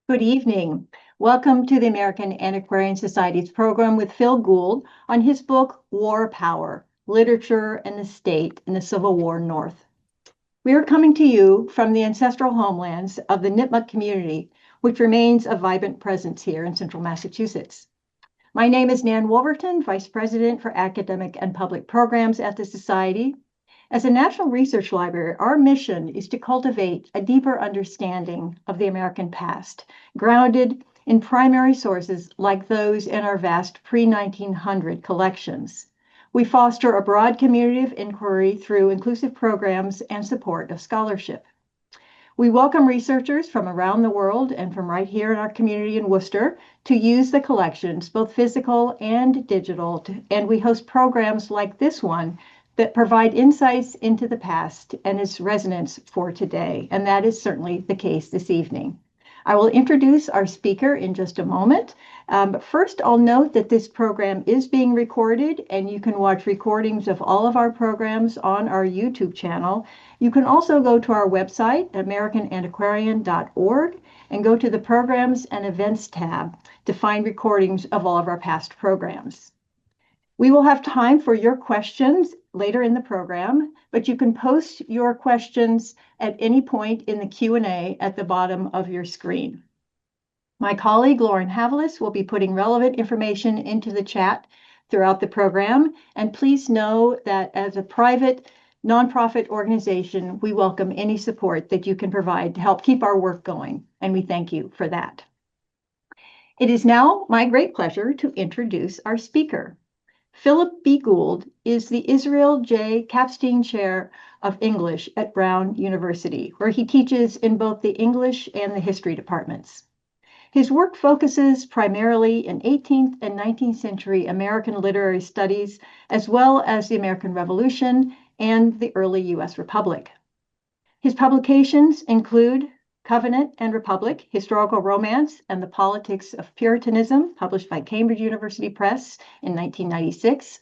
Good evening. Welcome to the American Antiquarian Society's program with Phil Gould on his book, War Power, Literature and the State in the Civil War North. We are coming to you from the ancestral homelands of the Nipmuc community, which remains a vibrant presence here in central Massachusetts. My name is Nan Wolverton, Vice President for Academic and Public Programs at the Society. As a national research library, our mission is to cultivate a deeper understanding of the American past, grounded in primary sources like those in our vast pre-1900 collections. We foster a broad community of inquiry through inclusive programs and support of scholarship. We welcome researchers from around the world and from right here in our community in Worcester to use the collections, both physical and digital, and we host programs like this one that provide insights into the past and its resonance for today. And that is certainly the case this evening. I will introduce our speaker in just a moment. But first, I'll note that this program is being recorded, and you can watch recordings of all of our programs on our YouTube channel. You can also go to our website, americanantiquarian.org, and go to the Programs and Events tab to find recordings of all of our past programs. We will have time for your questions later in the program, but you can post your questions at any point in the Q&A at the bottom of your screen. My colleague, Lauren Havelis, will be putting relevant information into the chat throughout the program, and please know that as a private nonprofit organization, we welcome any support that you can provide to help keep our work going, and we thank you for that. It is now my great pleasure to introduce our speaker. Philip B. Gould is the Israel J. Kapstein Chair of English at Brown University, where he teaches in both the English and the history departments. His work focuses primarily in 18th and 19th century American literary studies, as well as the American Revolution and the early U.S. Republic. His publications include Covenant and Republic, Historical Romance and the Politics of Puritanism, published by Cambridge University Press in 1996,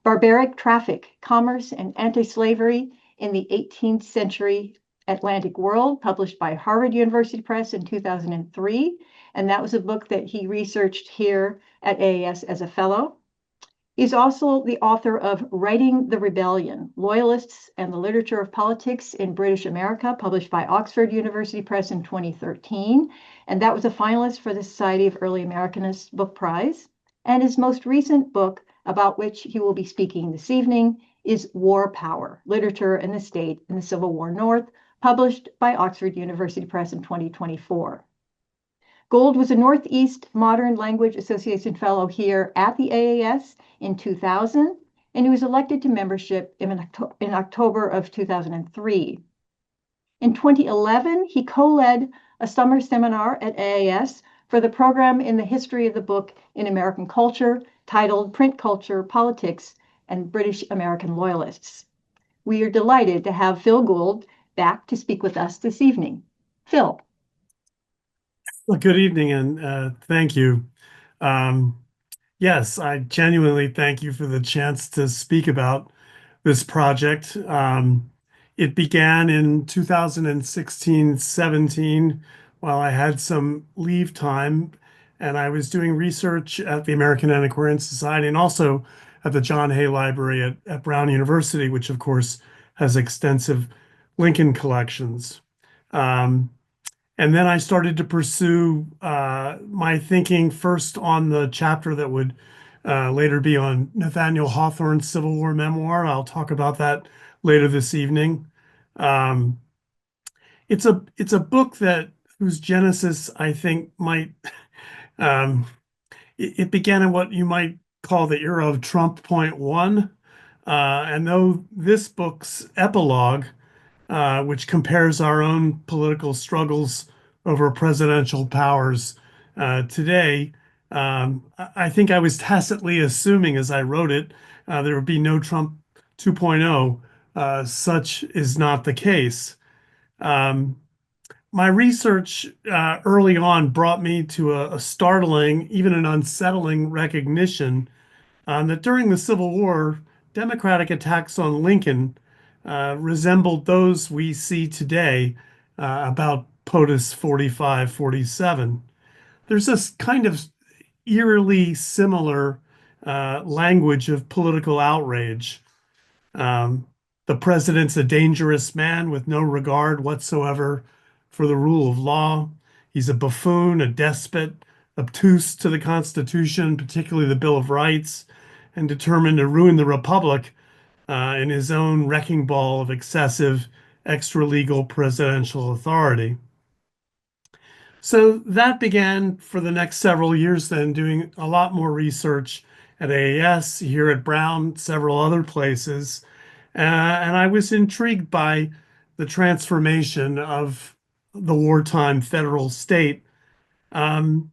Barbaric Traffic, Commerce and Anti-Slavery in the 18th Century Atlantic World, published by Harvard University Press in 2003, and that was a book that he researched here at AAS as a fellow. He's also the author of Writing the Rebellion, Loyalists and the Literature of Politics in British America, published by Oxford University Press in 2013. And that was a finalist for the Society of Early Americanists Book Prize. And his most recent book, about which he will be speaking this evening, is War Power, Literature and the State in the Civil War North, published by Oxford University Press in 2024. Gould was a Northeast Modern Language Association Fellow here at the AAS in 2000, and he was elected to membership in October of 2003. In 2011, he co-led a summer seminar at AAS for the program in the history of the book in American culture, titled Print Culture, Politics, and British American Loyalists. We are delighted to have Phil Gould back to speak with us this evening. Phil. Well, good evening, and thank you. Yes, I genuinely thank you for the chance to speak about this project. It began in 2016-17 while I had some leave time, and I was doing research at the American Antiquarian Society and also at the John Hay Library at Brown University, which of course has extensive Lincoln collections. And then I started to pursue my thinking first on the chapter that would later be on Nathaniel Hawthorne's Civil War memoir. I'll talk about that later this evening. It's a book whose genesis, I think, might it began in what you might call the era of Trump point one. And though this book's epilogue, which compares our own political struggles over presidential powers today, I think I was tacitly assuming as I wrote it, there would be no Trump 2.0. Such is not the case. My research early on brought me to a startling, even an unsettling recognition that during the Civil War, Democratic attacks on Lincoln resembled those we see today about POTUS 4547. There's this kind of eerily similar language of political outrage. Um, the president's a dangerous man with no regard whatsoever for the rule of law. He's a buffoon, a despot, obtuse to the Constitution, particularly the Bill of Rights, and determined to ruin the Republic in his own wrecking ball of excessive extra-legal presidential authority. So that began for the next several years, then doing a lot more research at AAS, here at Brown, several other places. And I was intrigued by the transformation of the wartime federal state, um,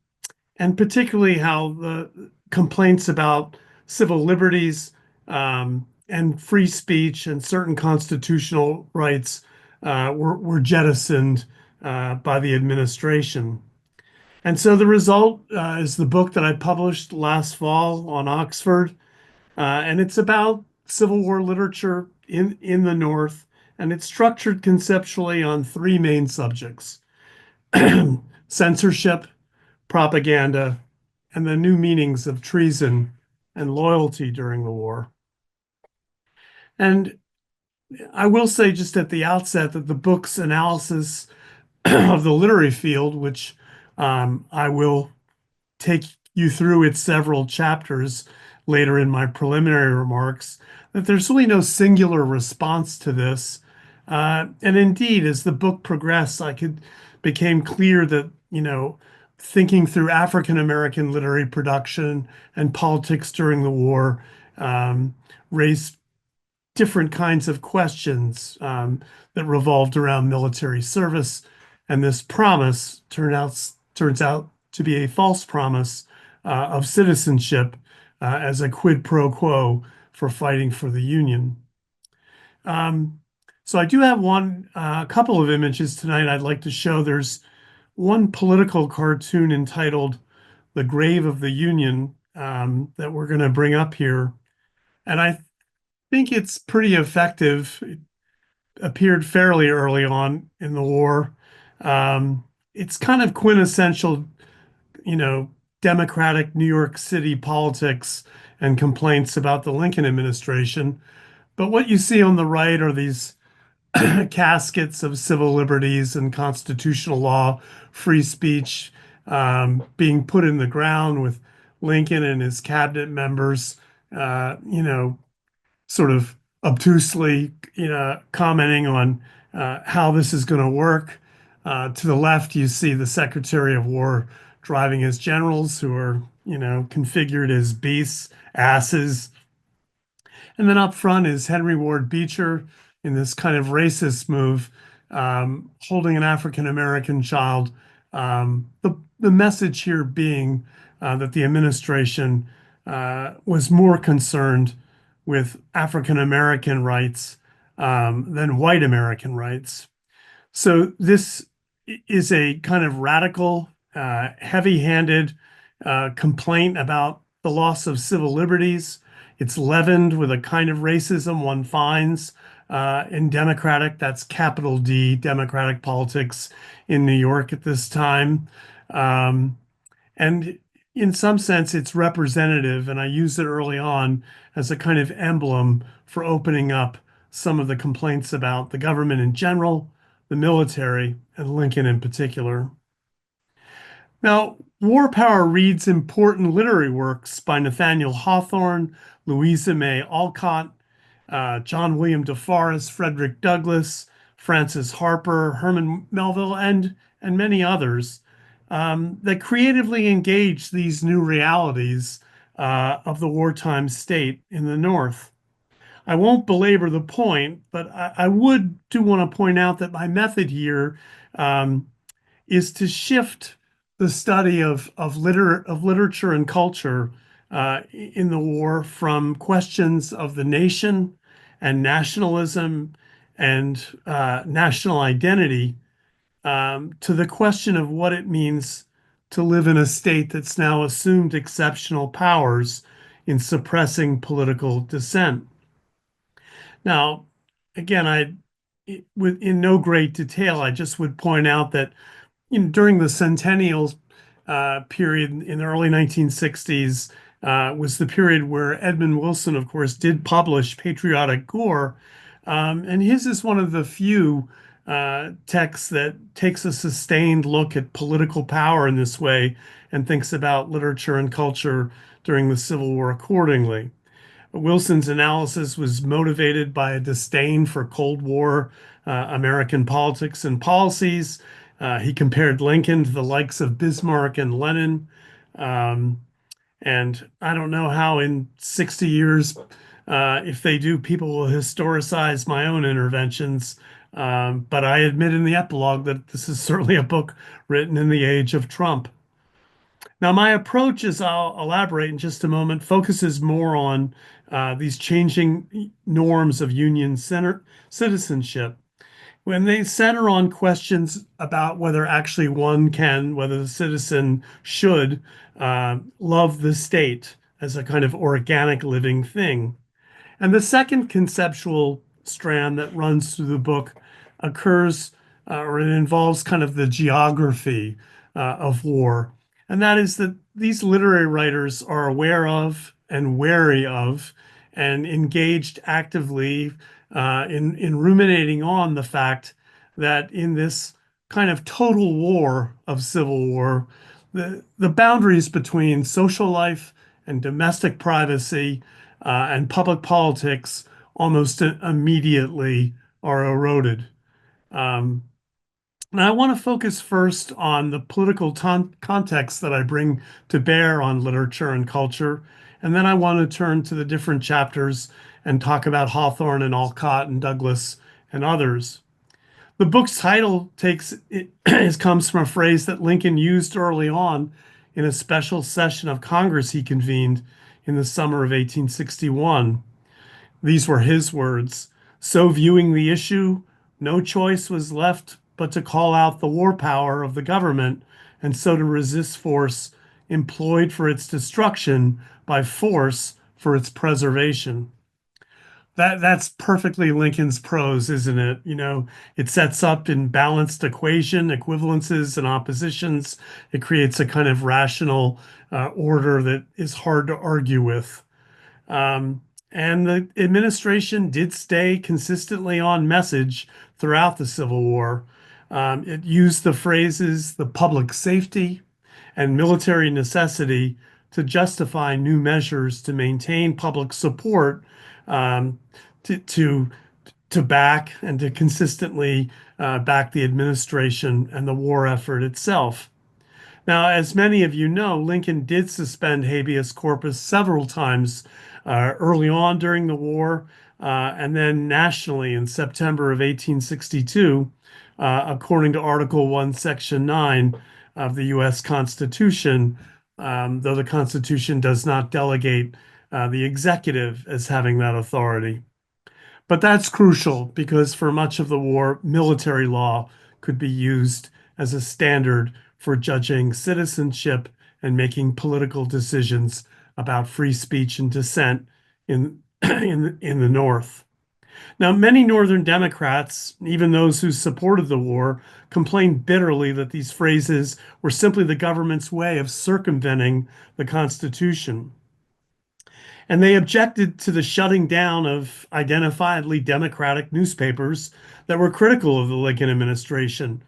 and particularly how the complaints about civil liberties and free speech and certain constitutional rights were jettisoned by the administration. And so the result is the book that I published last fall on Oxford, and it's about Civil War literature in the North, and it's structured conceptually on three main subjects: censorship, propaganda, and the new meanings of treason and loyalty during the war. And I will say just at the outset that the book's analysis of the literary field, which I will take you through its several chapters later in my preliminary remarks, that there's really no singular response to this. And indeed, as the book progressed, became clear that, thinking through African American literary production and politics during the war raised different kinds of questions that revolved around military service. And this promise turns out to be a false promise of citizenship as a quid pro quo for fighting for the Union. So I do have a couple of images tonight I'd like to show. There's one political cartoon entitled "The Grave of the Union" that we're going to bring up here. And I think it's pretty effective. It appeared fairly early on in the war. It's kind of quintessential, Democratic New York City politics and complaints about the Lincoln administration. But what you see on the right are these caskets of civil liberties and constitutional law, free speech being put in the ground with Lincoln and his cabinet members, sort of obtusely, commenting on how this is going to work. To the left, you see the Secretary of War driving his generals, who are, configured as beasts, asses. And then up front is Henry Ward Beecher in this kind of racist move, holding an African American child. The message here being that the administration was more concerned with African American rights than white American rights. So this is a kind of radical, heavy-handed complaint about the loss of civil liberties. It's leavened with a kind of racism one finds in that's capital D, Democratic politics in New York at this time. And in some sense, it's representative, and I used it early on as a kind of emblem for opening up some of the complaints about the government in general, the military, and Lincoln in particular. Now, War Power reads important literary works by Nathaniel Hawthorne, Louisa May Alcott, John William DeForest, Frederick Douglass, Francis Harper, Herman Melville, and many others that creatively engage these new realities of the wartime state in the North. I won't belabor the point, but I do want to point out that my method here is to shift the study of literature and culture in the war from questions of the nation and nationalism and national identity to the question of what it means to live in a state that's now assumed exceptional powers in suppressing political dissent. Now, again, in no great detail. I just would point out that during the centennial period in the early 1960s was the period where Edmund Wilson, of course, did publish Patriotic Gore. And his is one of the few texts that takes a sustained look at political power in this way and thinks about literature and culture during the Civil War accordingly. Wilson's analysis was motivated by a disdain for Cold War American politics and policies. He compared Lincoln to the likes of Bismarck and Lenin. Um, and I don't know how in 60 years, if they do, people will historicize my own interventions. But I admit in the epilogue that this is certainly a book written in the age of Trump. Now, my approach, as I'll elaborate in just a moment, focuses more on these changing norms of union citizenship. When they center on questions about whether actually whether the citizen should love the state as a kind of organic living thing. And the second conceptual strand that runs through the book occurs, or it involves kind of the geography of war. And that is that these literary writers are aware of and wary of and engaged actively in ruminating on the fact that in this kind of total war of civil war, the boundaries between social life and domestic privacy and public politics almost immediately are eroded. Um, and I want to focus first on the political context that I bring to bear on literature and culture. And then I want to turn to the different chapters and talk about Hawthorne and Alcott and Douglass and others. The book's title comes from a phrase that Lincoln used early on in a special session of Congress he convened in the summer of 1861. These were his words. So viewing the issue, no choice was left but to call out the war power of the government and so to resist force employed for its destruction by force for its preservation. That's perfectly Lincoln's prose, isn't it? It sets up in balanced equation, equivalences and oppositions. It creates a kind of rational order that is hard to argue with. Um, and the administration did stay consistently on message throughout the Civil War. It used the phrases the public safety and military necessity to justify new measures to maintain public support um, to, to to back and to consistently back the administration and the war effort itself. Now, as many of you know, Lincoln did suspend habeas corpus several times early on during the war, and then nationally in September of 1862, according to Article 1, Section 9 of the U.S. Constitution, though the Constitution does not delegate the executive as having that authority. But that's crucial because for much of the war, military law could be used as a standard for judging citizenship and making political decisions about free speech and dissent in in the North. Now, many Northern Democrats, even those who supported the war, complained bitterly that these phrases were simply the government's way of circumventing the Constitution. And they objected to the shutting down of identifiably Democratic newspapers that were critical of the Lincoln administration.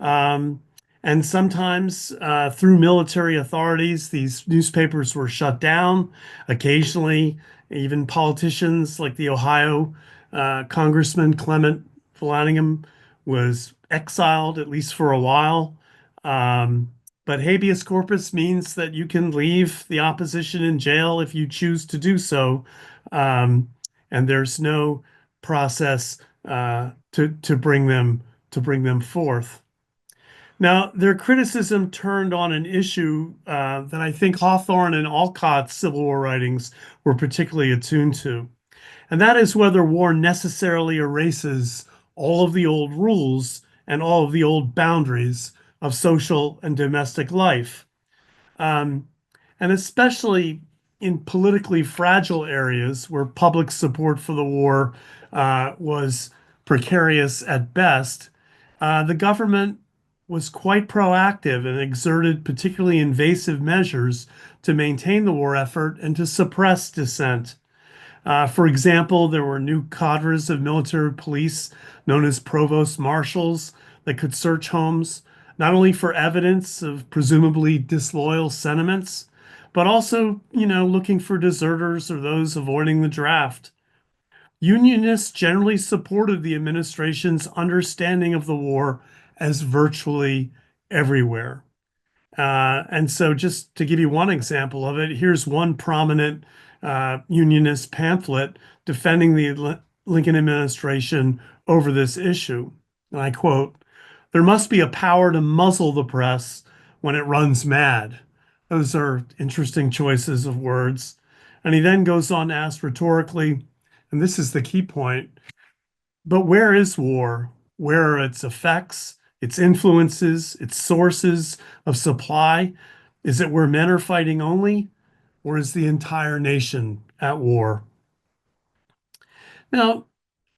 Um, and sometimes through military authorities, these newspapers were shut down. Occasionally, even politicians like the Ohio Congressman Clement Vallandigham was exiled, at least for a while. Um, but habeas corpus means that you can leave the opposition in jail if you choose to do so. And there's no process to bring them forth. Now, their criticism turned on an issue that I think Hawthorne and Alcott's Civil War writings were particularly attuned to, and that is whether war necessarily erases all of the old rules and all of the old boundaries of social and domestic life. Um, and especially in politically fragile areas where public support for the war was precarious at best, the government was quite proactive and exerted particularly invasive measures to maintain the war effort and to suppress dissent. For example, there were new cadres of military police known as provost marshals that could search homes, not only for evidence of presumably disloyal sentiments, but also, looking for deserters or those avoiding the draft. Unionists generally supported the administration's understanding of the war as virtually everywhere. And so, just to give you one example of it, here's one prominent unionist pamphlet defending the Lincoln administration over this issue. And I quote, "There must be a power to muzzle the press when it runs mad." Those are interesting choices of words. And he then goes on to ask rhetorically, and this is the key point, but where is war? Where are its effects, its influences, its sources of supply? Is it where men are fighting only, or is the entire nation at war? Now,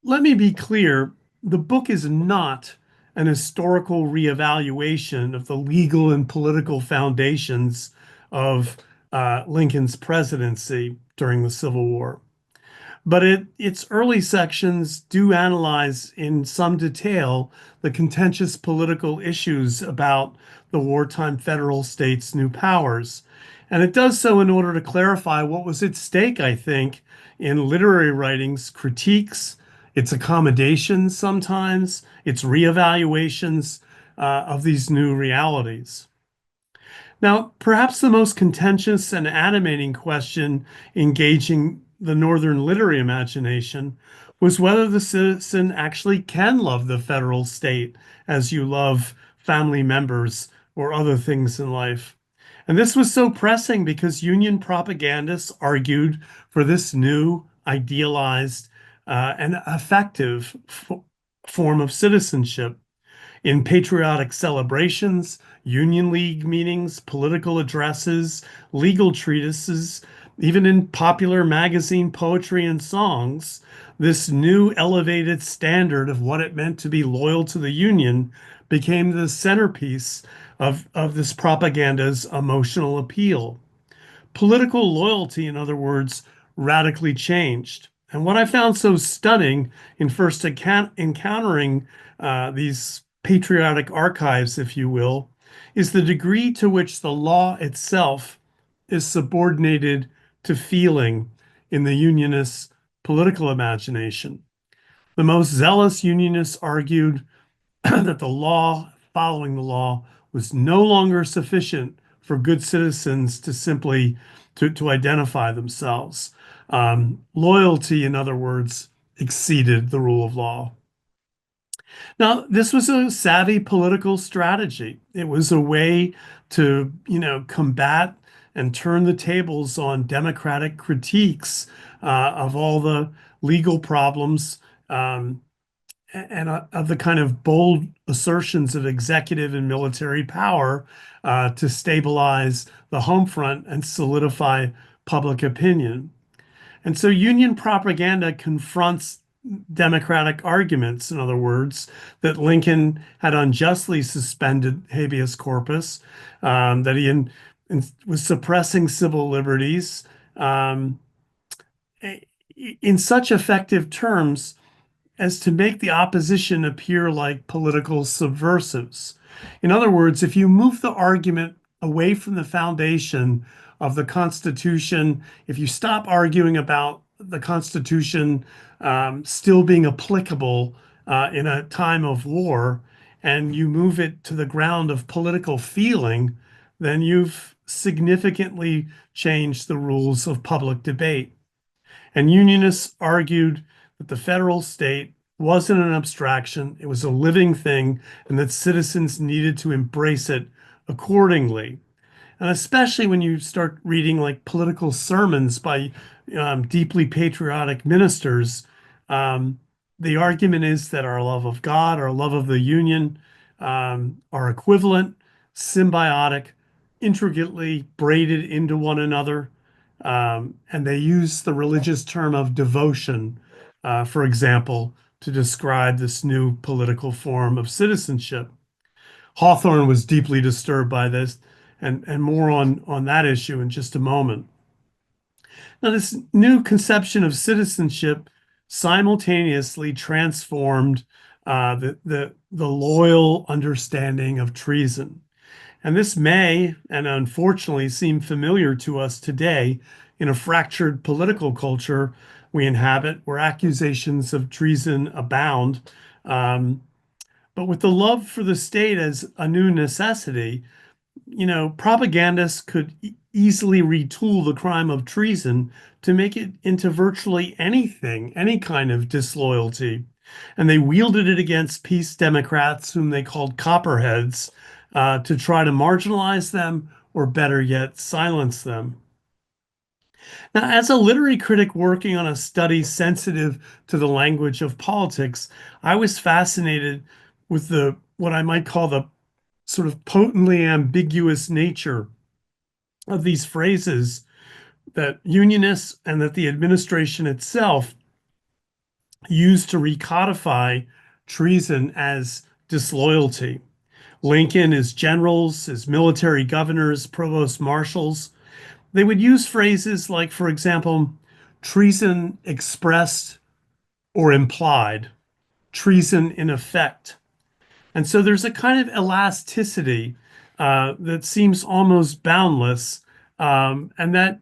let me be clear, the book is not an historical reevaluation of the legal and political foundations of Lincoln's presidency during the Civil War. But its early sections do analyze in some detail the contentious political issues about the wartime federal states' new powers. And it does so in order to clarify what was at stake, I think, in literary writings, critiques, its accommodations sometimes, its reevaluations of these new realities. Now, perhaps the most contentious and animating question engaging the Northern literary imagination was whether the citizen actually can love the federal state as you love family members or other things in life. And this was so pressing because Union propagandists argued for this new, idealized, and effective form of citizenship in patriotic celebrations, Union League meetings, political addresses, legal treatises, even in popular magazine poetry and songs. This new elevated standard of what it meant to be loyal to the Union became the centerpiece of this propaganda's emotional appeal. Political loyalty, in other words, radically changed. And what I found so stunning in first encountering these patriotic archives, if you will, is the degree to which the law itself is subordinated to feeling in the Unionist political imagination. The most zealous Unionists argued that the law, following the law, was no longer sufficient for good citizens to simply to identify themselves. Loyalty, in other words, exceeded the rule of law. Now, this was a savvy political strategy. It was a way to, combat and turn the tables on democratic critiques of all the legal problems and of the kind of bold assertions of executive and military power to stabilize the home front and solidify public opinion. And so Union propaganda confronts Democratic arguments, in other words, that Lincoln had unjustly suspended habeas corpus, that he was suppressing civil liberties in such effective terms as to make the opposition appear like political subversives. In other words, if you move the argument away from the foundation of the Constitution, if you stop arguing about the Constitution still being applicable in a time of war, and you move it to the ground of political feeling, then you've significantly changed the rules of public debate. And Unionists argued that the federal state wasn't an abstraction, it was a living thing, and that citizens needed to embrace it accordingly. And especially when you start reading like political sermons by deeply patriotic ministers, the argument is that our love of God, our love of the Union, are equivalent, symbiotic, intricately braided into one another. And they use the religious term of devotion, for example, to describe this new political form of citizenship. Hawthorne was deeply disturbed by this, and more on that issue in just a moment. Now, this new conception of citizenship simultaneously transformed the loyal understanding of treason. And this may, and unfortunately, seem familiar to us today in a fractured political culture we inhabit, where accusations of treason abound. But with the love for the state as a new necessity, propagandists could easily retool the crime of treason to make it into virtually anything, any kind of disloyalty. And they wielded it against peace Democrats, whom they called copperheads, to try to marginalize them, or better yet, silence them. Now, as a literary critic working on a study sensitive to the language of politics, I was fascinated with what I might call the sort of potently ambiguous nature of these phrases that unionists and that the administration itself used to recodify treason as disloyalty. Lincoln, his generals, his military governors, provost marshals, they would use phrases like, for example, treason expressed or implied, treason in effect. And so there's a kind of elasticity that seems almost boundless, and that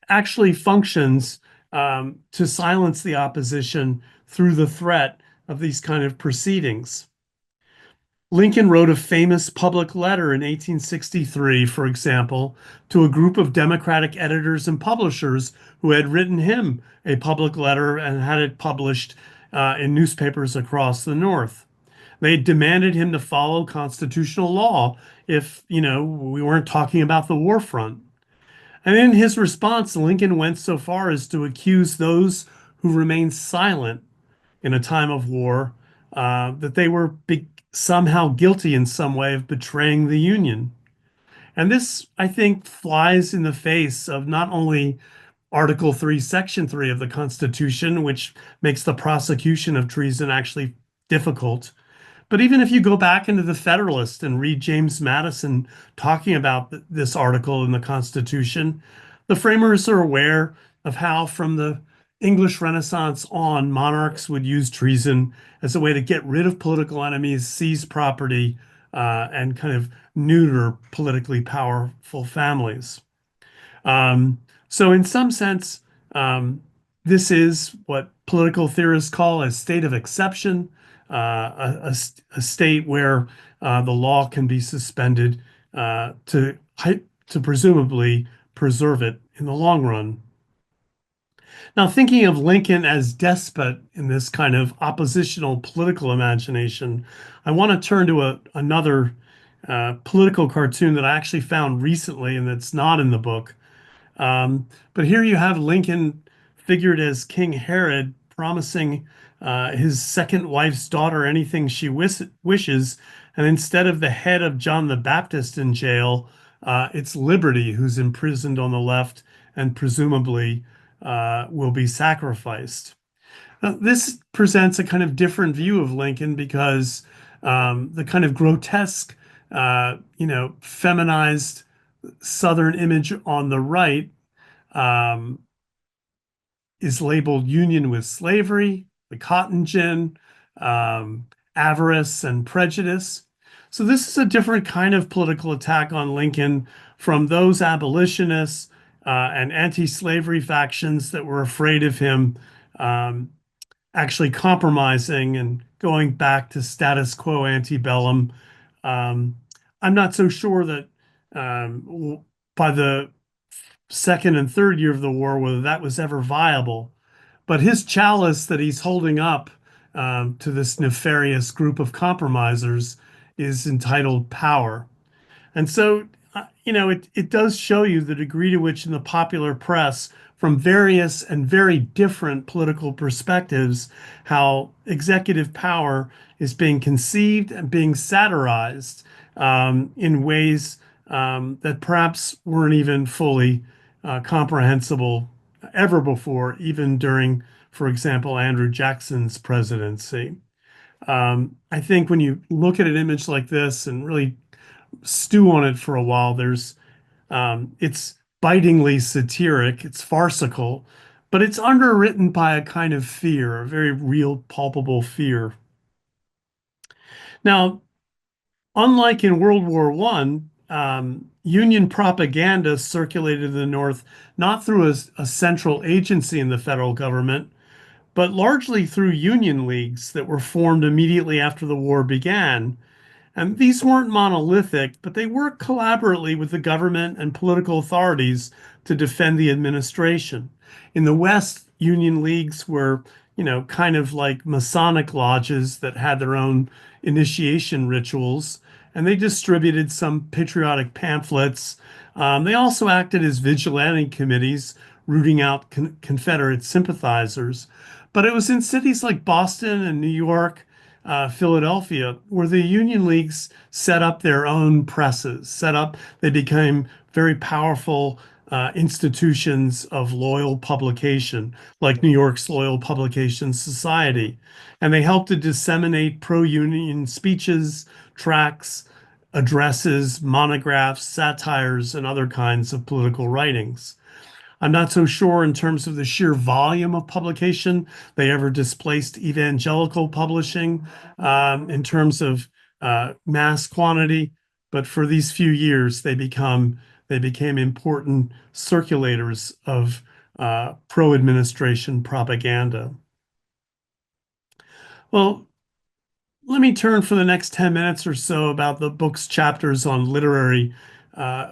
actually functions to silence the opposition through the threat of these kind of proceedings. Lincoln wrote a famous public letter in 1863, for example, to a group of Democratic editors and publishers who had written him a public letter and had it published in newspapers across the North. They demanded him to follow constitutional law if, we weren't talking about the war front. And in his response, Lincoln went so far as to accuse those who remained silent in a time of war that they were somehow guilty in some way of betraying the Union. And this, I think, flies in the face of not only Article 3, Section 3 of the Constitution, which makes the prosecution of treason actually difficult, but even if you go back into the Federalist and read James Madison talking about this article in the Constitution, the framers are aware of how from the English Renaissance on, monarchs would use treason as a way to get rid of political enemies, seize property, and kind of neuter politically powerful families. So in some sense, this is what political theorists call a state of exception, a state where the law can be suspended to presumably preserve it in the long run. Now, thinking of Lincoln as despot in this kind of oppositional political imagination, I want to turn to another political cartoon that I actually found recently and that's not in the book. But here you have Lincoln figured as King Herod promising his second wife's daughter anything she wishes. And instead of the head of John the Baptist in jail, it's Liberty who's imprisoned on the left and presumably will be sacrificed. This presents a kind of different view of Lincoln because the kind of grotesque, feminized Southern image on the right is labeled union with slavery, the cotton gin, avarice, and prejudice. So this is a different kind of political attack on Lincoln from those abolitionists and anti-slavery factions that were afraid of him actually compromising and going back to status quo antebellum. I'm not so sure that by the second and third year of the war, whether that was ever viable. But his chalice that he's holding up to this nefarious group of compromisers is entitled power. And so, it does show you the degree to which in the popular press, from various and very different political perspectives, how executive power is being conceived and being satirized in ways that perhaps weren't even fully comprehensible ever before, even during for example, Andrew Jackson's presidency. I think when you look at an image like this and really stew on it for a while, it's bitingly satiric, it's farcical, but it's underwritten by a kind of fear, a very real, palpable fear. Now, unlike in World War I, Union propaganda circulated in the North not through a central agency in the federal government, but largely through union leagues that were formed immediately after the war began. And these weren't monolithic, but they worked collaboratively with the government and political authorities to defend the administration. In the West, union leagues were, kind of like Masonic lodges that had their own initiation rituals, and they distributed some patriotic pamphlets. They also acted as vigilante committees, rooting out Confederate sympathizers. But it was in cities like Boston and New York, Philadelphia, where the union leagues set up their own presses, they became very powerful institutions of loyal publication, like New York's Loyal Publication Society. And they helped to disseminate pro-union speeches, tracts, addresses, monographs, satires, and other kinds of political writings. I'm not so sure in terms of the sheer volume of publication they ever displaced evangelical publishing in terms of mass quantity, but for these few years they became important circulators of pro-administration propaganda. Well, let me turn for the next 10 minutes or so about the book's chapters on literary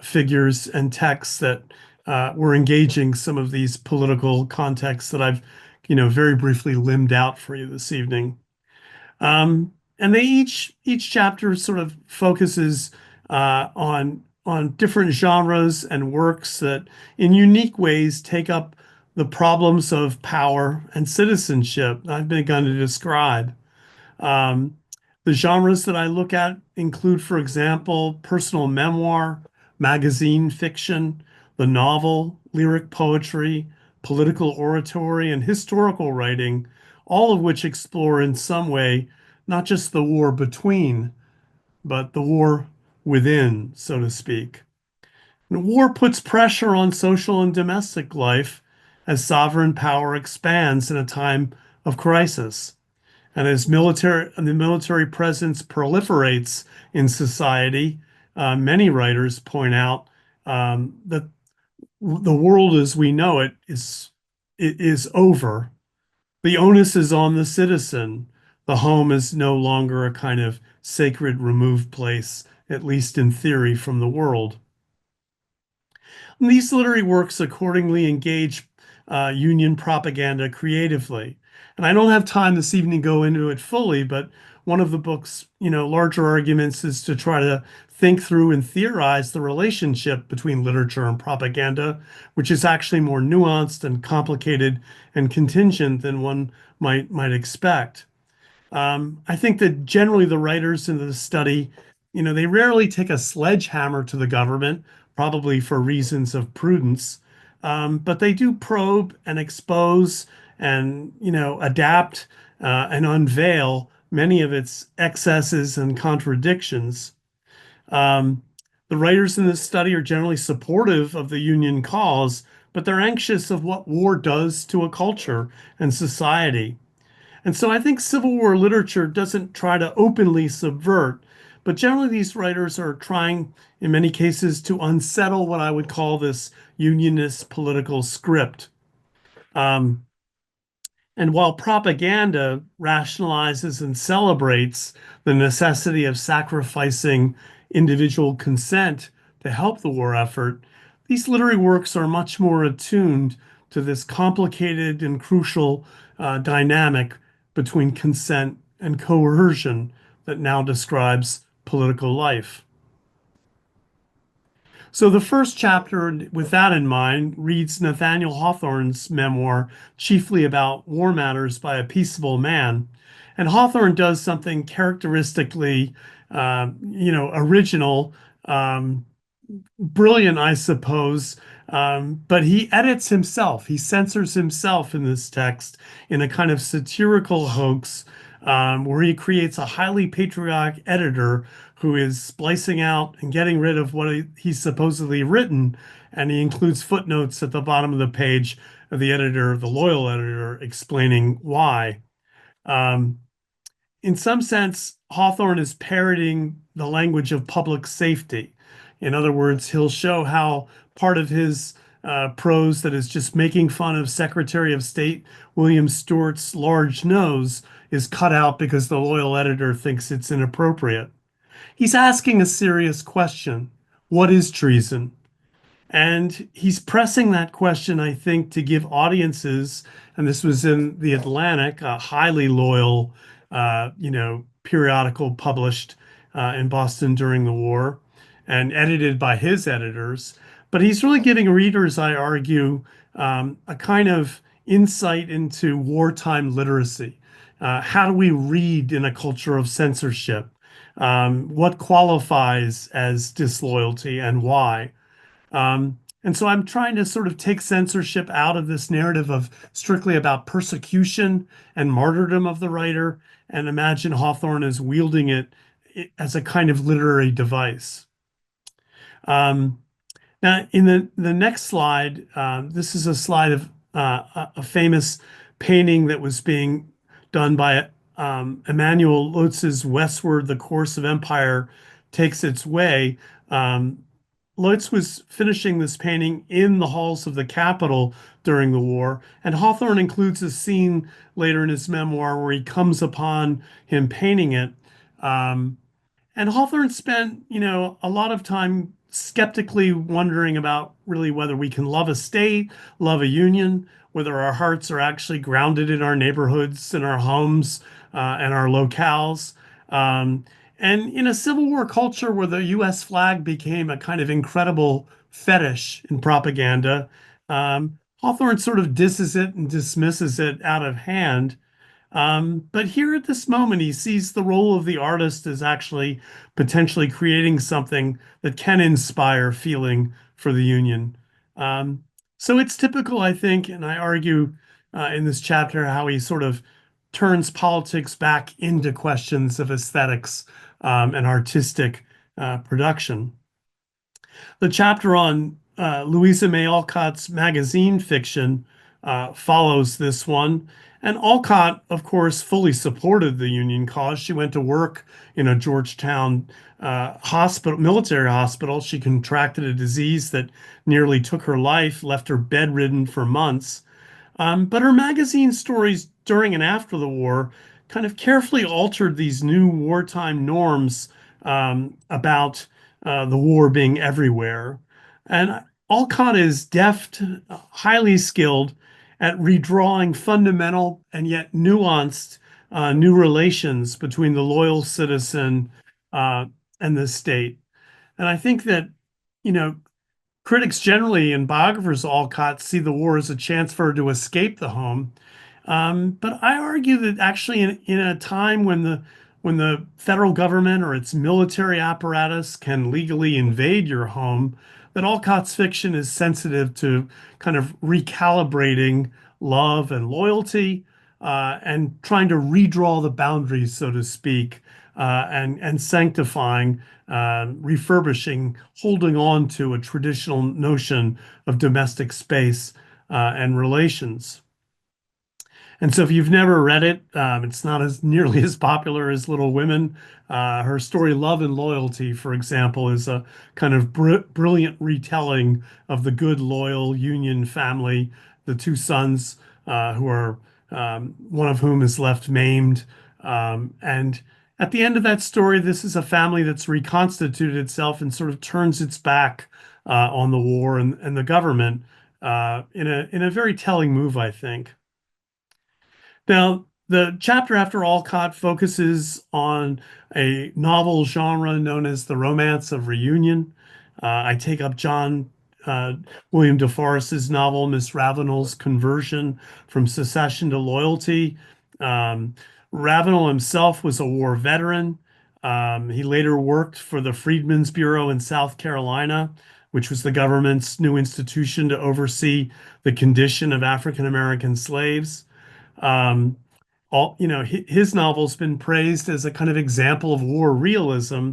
figures and texts that were engaging some of these political contexts that I've, very briefly limbed out for you this evening. And they each chapter sort of focuses on different genres and works that, in unique ways, take up the problems of power and citizenship I've begun to describe. Um, the genres that I look at include, for example, personal memoir, magazine fiction, the novel, lyric poetry, political oratory, and historical writing, all of which explore in some way not just the war between, but the war within, so to speak. And war puts pressure on social and domestic life as sovereign power expands in a time of crisis. And as the military presence proliferates in society, many writers point out that the world as we know it is over. The onus is on the citizen. The home is no longer a kind of sacred, removed place, at least in theory, from the world. And these literary works accordingly engage Union propaganda creatively. And I don't have time this evening to go into it fully, but one of the book's, larger arguments is to try to think through and theorize the relationship between literature and propaganda, which is actually more nuanced and complicated and contingent than one might expect. I think that generally the writers in the study, they rarely take a sledgehammer to the government, probably for reasons of prudence, but they do probe and expose and, adapt and unveil many of its excesses and contradictions. Um, the writers in this study are generally supportive of the Union cause, but they're anxious of what war does to a culture and society. And so I think Civil War literature doesn't try to openly subvert, but generally these writers are trying, in many cases, to unsettle what I would call this unionist political script. Um, and while propaganda rationalizes and celebrates the necessity of sacrificing individual consent to help the war effort, these literary works are much more attuned to this complicated and crucial dynamic between consent and coercion that now describes political life. So the first chapter, with that in mind, reads Nathaniel Hawthorne's memoir, chiefly about war matters by a peaceable man. And Hawthorne does something characteristically, original, brilliant, I suppose, But he edits himself. He censors himself in this text in a kind of satirical hoax, where he creates a highly patriotic editor who is splicing out and getting rid of what he's supposedly written, and he includes footnotes at the bottom of the page of the editor, the loyal editor, explaining why. Um, in some sense, Hawthorne is parroting the language of public safety. In other words, he'll show how part of his prose that is just making fun of Secretary of State William Stewart's large nose is cut out because the loyal editor thinks it's inappropriate. He's asking a serious question. What is treason? And he's pressing that question, I think, to give audiences, and this was in The Atlantic, a highly loyal, periodical published in Boston during the war and edited by his editors. But he's really giving readers, I argue, a kind of insight into wartime literacy. How do we read in a culture of censorship? What qualifies as disloyalty and why? And so I'm trying to sort of take censorship out of this narrative of strictly about persecution and martyrdom of the writer and imagine Hawthorne as wielding it as a kind of literary device. Um, Now, in the next slide, this is a slide of a famous painting that was being done by Emanuel Lotz's Westward, the Course of Empire Takes Its Way. Lotz was finishing this painting in the halls of the Capitol during the war, and Hawthorne includes a scene later in his memoir where he comes upon him painting it. Um, and Hawthorne spent, a lot of time skeptically wondering about really whether we can love a state, love a union, whether our hearts are actually grounded in our neighborhoods and our homes and our locales. And in a Civil War culture where the US flag became a kind of incredible fetish in propaganda, Hawthorne sort of disses it and dismisses it out of hand. But here at this moment, he sees the role of the artist as actually potentially creating something that can inspire feeling for the Union. Um, so it's typical, I think, and I argue in this chapter how he sort of turns politics back into questions of aesthetics and artistic production. The chapter on Louisa May Alcott's magazine fiction follows this one. And Alcott, of course, fully supported the Union cause. She went to work in a Georgetown hospital, military hospital. She contracted a disease that nearly took her life, left her bedridden for months. But her magazine stories during and after the war kind of carefully altered these new wartime norms about the war being everywhere. And Alcott is deft, highly skilled at redrawing fundamental and yet nuanced new relations between the loyal citizen uh, and the state. And I think that, you know, critics generally and biographers of Alcott see the war as a chance for her to escape the home. But I argue that actually in a time when the federal government or its military apparatus can legally invade your home, that Alcott's fiction is sensitive to kind of recalibrating love and loyalty and trying to redraw the boundaries, so to speak, and sanctifying, refurbishing, holding on to a traditional notion of domestic space and relations. And so if you've never read it, it's not as nearly as popular as Little Women. Her story, Love and Loyalty, for example, is a kind of brilliant retelling of the good, loyal Union family, the two sons who are, one of whom is left maimed. And at the end of that story, this is a family that's reconstituted itself and sort of turns its back on the war and the government in a very telling move, I think. Now, the chapter after Alcott focuses on a novel genre known as the romance of reunion. I take up John William DeForest's novel, Miss Ravenel's Conversion from Secession to Loyalty. Um, Ravenel himself was a war veteran. He later worked for the Freedmen's Bureau in South Carolina, which was the government's new institution to oversee the condition of African American slaves. Um, his novel's been praised as a kind of example of war realism.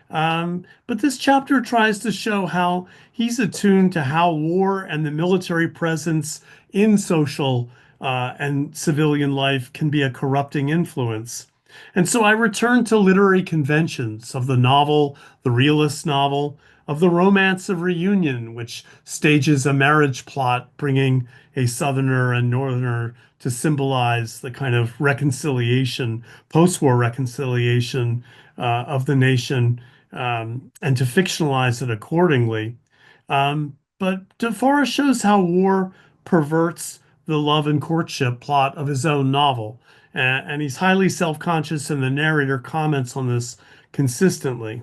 But this chapter tries to show how he's attuned to how war and the military presence in social and civilian life can be a corrupting influence. And so I return to literary conventions of the novel, the realist novel, of the romance of reunion, which stages a marriage plot bringing a Southerner and Northerner to symbolize the kind of reconciliation, post-war reconciliation of the nation, and to fictionalize it accordingly. But DeForest shows how war perverts the love and courtship plot of his own novel, and he's highly self-conscious, and the narrator comments on this consistently.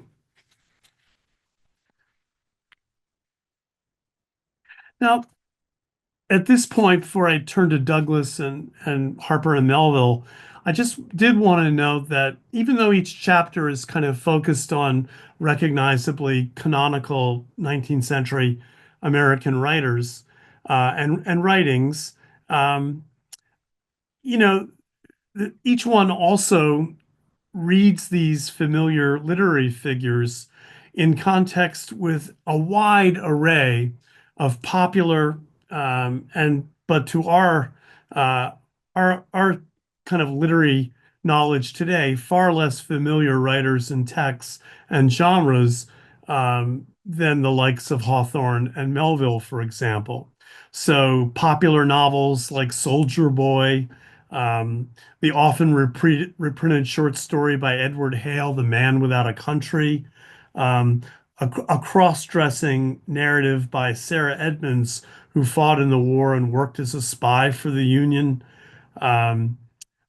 Now, at this point, before I turn to Douglass and Harper and Melville, I just did want to note that even though each chapter is kind of focused on recognizably canonical 19th century American writers and writings, um, you know, each one also reads these familiar literary figures in context with a wide array of popular and but to uh, our kind of literary knowledge today, far less familiar writers and texts and genres than the likes of Hawthorne and Melville, for example. So popular novels like Soldier Boy, the often reprinted short story by Edward Hale, The Man Without a Country, um, a cross-dressing narrative by Sarah Edmonds, who fought in the war and worked as a spy for the Union. Um,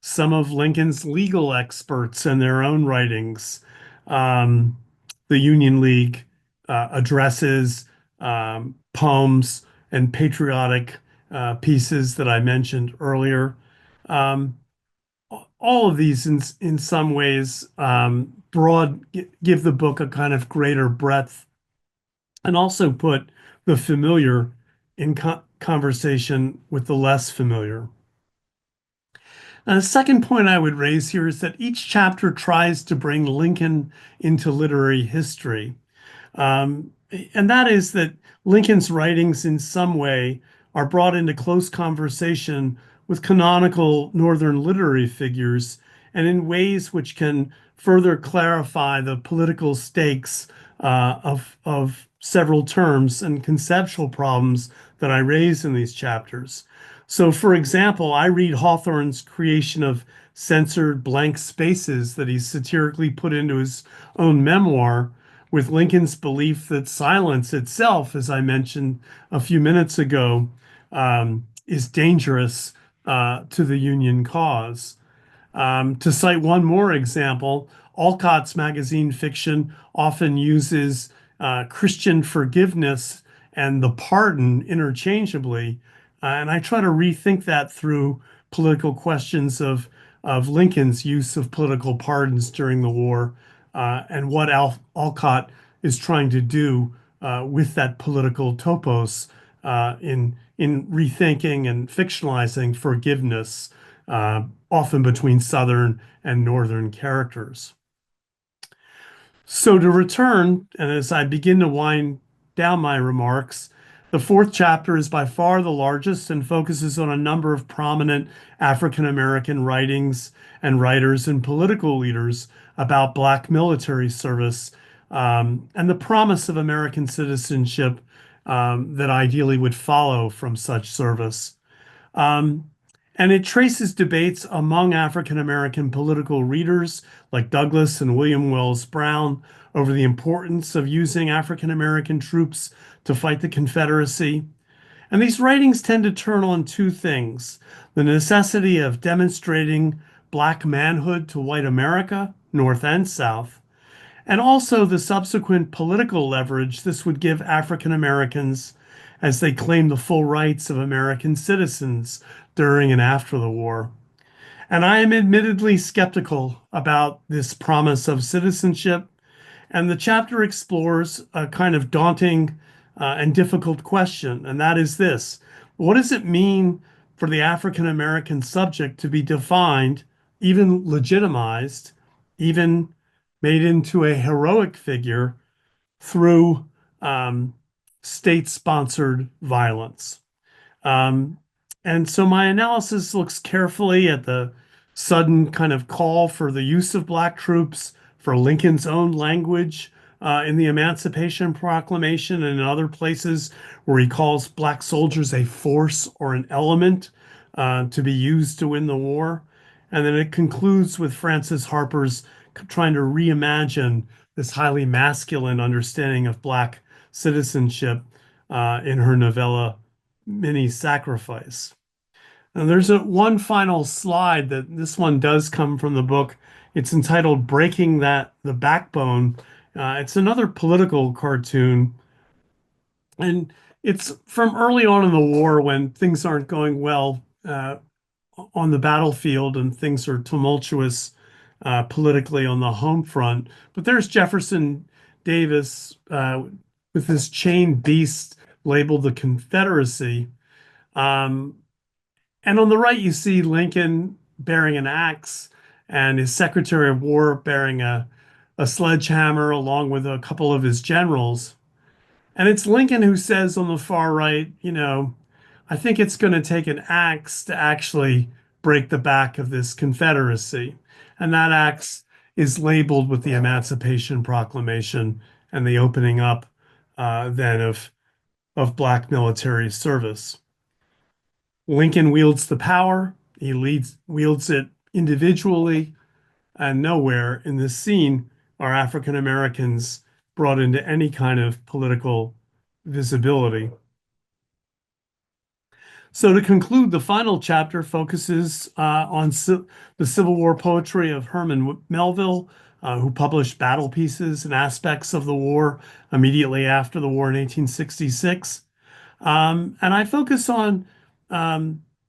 some of Lincoln's legal experts and their own writings, um, the Union League addresses, poems, and patriotic pieces that I mentioned earlier. Um, all of these, in some ways, give the book a kind of greater breadth, and also put the familiar in conversation with the less familiar. And the second point I would raise here is that each chapter tries to bring Lincoln into literary history. Um, and that is that Lincoln's writings, in some way, are brought into close conversation with canonical Northern literary figures, and in ways which can further clarify the political stakes of several terms and conceptual problems that I raise in these chapters. So, for example, I read Hawthorne's creation of censored blank spaces that he satirically put into his own memoir, with Lincoln's belief that silence itself, as I mentioned a few minutes ago, is dangerous to the Union cause. To cite one more example, Alcott's magazine fiction often uses Christian forgiveness and the pardon interchangeably. And I try to rethink that through political questions of Lincoln's use of political pardons during the war, and what Alcott is trying to do with that political topos in rethinking and fictionalizing forgiveness, often between Southern and Northern characters. So to return, and as I begin to wind down my remarks, the fourth chapter is by far the largest and focuses on a number of prominent African American writings and writers and political leaders about Black military service, and the promise of American citizenship that ideally would follow from such service. Um, and it traces debates among African American political readers like Douglass and William Wells Brown over the importance of using African American troops to fight the Confederacy. And these writings tend to turn on two things: the necessity of demonstrating Black manhood to white America, North and South, and also the subsequent political leverage this would give African Americans as they claim the full rights of American citizens during and after the war. And I am admittedly skeptical about this promise of citizenship, and the chapter explores a kind of daunting and difficult question, and that is this: what does it mean for the African American subject to be defined, even legitimized, even made into a heroic figure through state-sponsored violence? Um, and so my analysis looks carefully at the sudden kind of call for the use of Black troops, for Lincoln's own language in the Emancipation Proclamation and in other places where he calls Black soldiers a force or an element to be used to win the war. And then it concludes with Frances Harper's trying to reimagine this highly masculine understanding of Black citizenship in her novella Mini Sacrifice. And there's one final slide that this one does come from the book. It's entitled Breaking the Backbone. It's another political cartoon. And it's from early on in the war when things aren't going well on the battlefield and things are tumultuous politically on the home front. But there's Jefferson Davis with this chained beast labeled the Confederacy. Um, and on the right, you see Lincoln bearing an axe and his Secretary of War bearing a sledgehammer along with a couple of his generals. And it's Lincoln who says on the far right, I think it's going to take an axe to actually break the back of this Confederacy. And that axe is labeled with the Emancipation Proclamation and the opening up then of Black military service. Lincoln wields the power. He wields it individually, and nowhere in this scene are African Americans brought into any kind of political visibility. So to conclude, the final chapter focuses on the Civil War poetry of Herman Melville, who published battle pieces and aspects of the war immediately after the war in 1866. And I focus on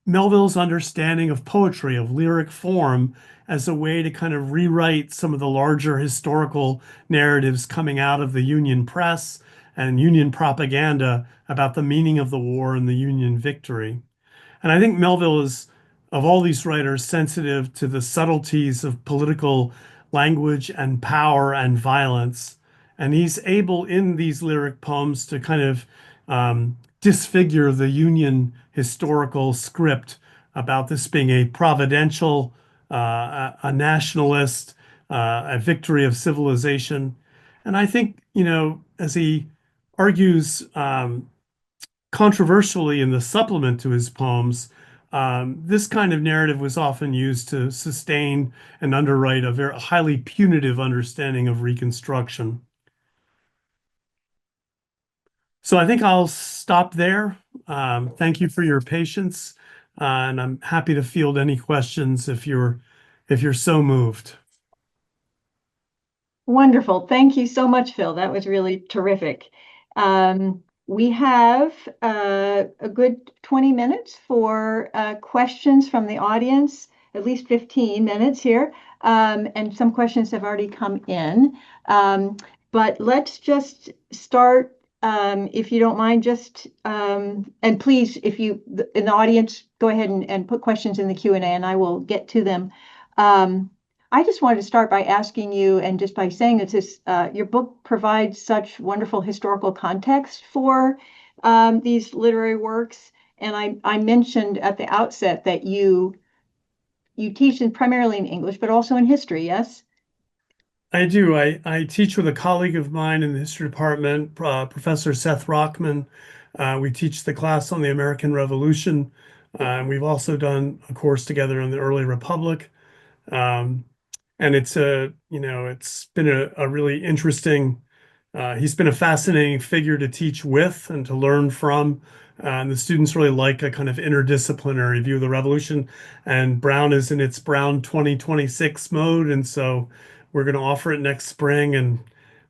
Melville's understanding of poetry, of lyric form, as a way to kind of rewrite some of the larger historical narratives coming out of the Union press and Union propaganda about the meaning of the war and the Union victory. And I think Melville is, of all these writers, sensitive to the subtleties of political language and power and violence. And he's able in these lyric poems to kind of disfigure the Union historical script about this being a providential, a nationalist, a victory of civilization. And I think, as he argues controversially in the supplement to his poems, this kind of narrative was often used to sustain and underwrite a very highly punitive understanding of Reconstruction. So I think I'll stop there. Thank you for your patience, and I'm happy to field any questions if you're so moved. Wonderful. Thank you so much, Phil. That was really terrific. We have a good 20 minutes for questions from the audience, at least 15 minutes here. And some questions have already come in. But let's just start, if you don't mind, and please, if you in the audience, go ahead and put questions in the Q&A and I will get to them. I just wanted to start by asking you, and just by saying that your book provides such wonderful historical context for these literary works. And I mentioned at the outset that you teach primarily in English, but also in history, yes? I do. I teach with a colleague of mine in the history department, Professor Seth Rockman. We teach the class on the American Revolution. We've also done a course together on the early Republic. And it's been a really interesting, he's been a fascinating figure to teach with and to learn from. And the students really like a kind of interdisciplinary view of the revolution. And Brown is in its Brown 2026 mode. And so we're going to offer it next spring. And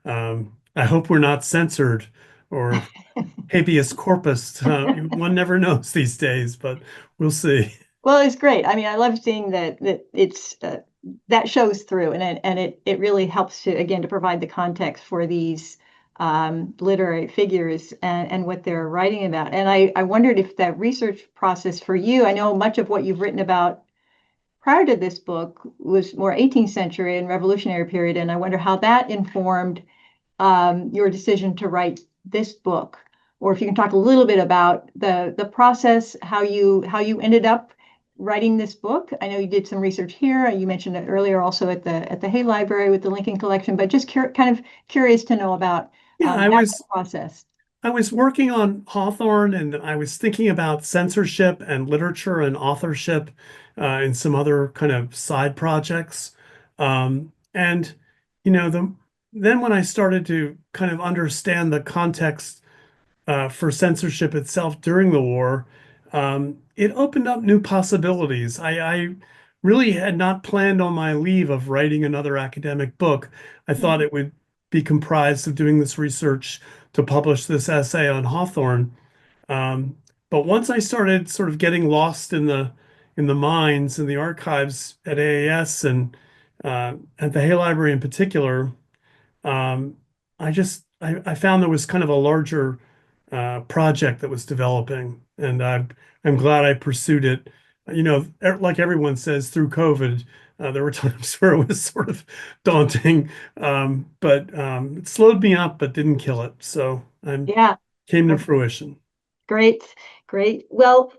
I hope we're not censored or habeas corpus. One never knows these days, but we'll see. Well, it's great. I mean, I love seeing that it's that shows through, and it really helps to, again, to provide the context for these literary figures and what they're writing about. And I wondered if that research process for you, I know much of what you've written about prior to this book was more 18th century and revolutionary period, and I wonder how that informed your decision to write this book, or if you can talk a little bit about the process, how you ended up writing this book. I know you did some research here. You mentioned it earlier, also at the Hay Library with the Lincoln Collection, but just kind of curious to know about Yeah, that process. I was working on Hawthorne, and I was thinking about censorship and literature and authorship and some other kind of side projects. And then when I started to kind of understand the context for censorship itself during the war, it opened up new possibilities. I really had not planned on my leave of writing another academic book. I thought it would be comprised of doing this research to publish this essay on Hawthorne. Um, but once I started sort of getting lost in the mines and the archives at AAS and at the Hay Library in particular, um, I found there was kind of a larger project that was developing, and I'm glad I pursued it. Like everyone says, through COVID, there were times where it was sort of daunting, but it slowed me up, but didn't kill it. So I'm Yeah. came to fruition. Great, great. Well,